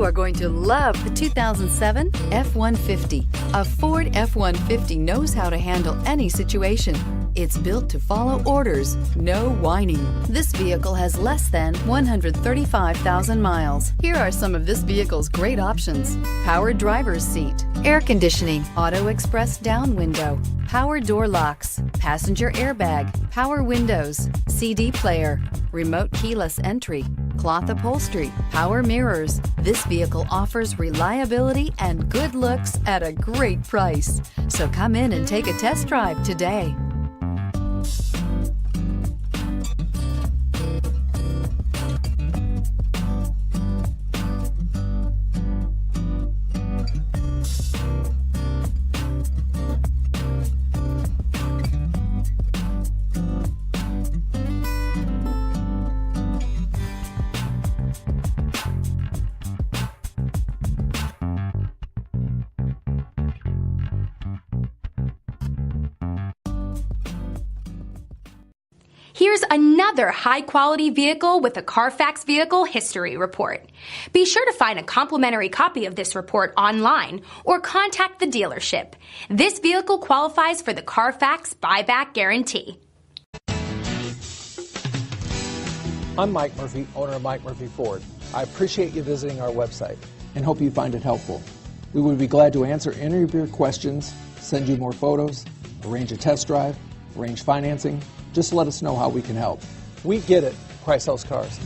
You are going to love the 2007 F-150. A Ford F-150 knows how to handle any situation. It's built to follow orders, no whining. This vehicle has less than 135,000 miles. Here are some of this vehicle's great options: power driver's seat, air conditioning, auto express down window, power door locks, passenger airbag, power windows, CD player, remote keyless entry, cloth upholstery, power mirrors. This vehicle offers reliability and good looks at a great price. So come in and take a test drive today. Here's another high-quality vehicle with a Carfax Vehicle History Report. Be sure to find a complimentary copy of this report online or contact the dealership. This vehicle qualifies for the Carfax Buyback Guarantee. I'm Mike Murphy, owner of Mike Murphy Ford. I appreciate you visiting our website and hope you find it helpful. We would be glad to answer any of your questions, send you more photos, arrange a test drive, arrange financing. Just let us know how we can help. We get it. Price House Cars.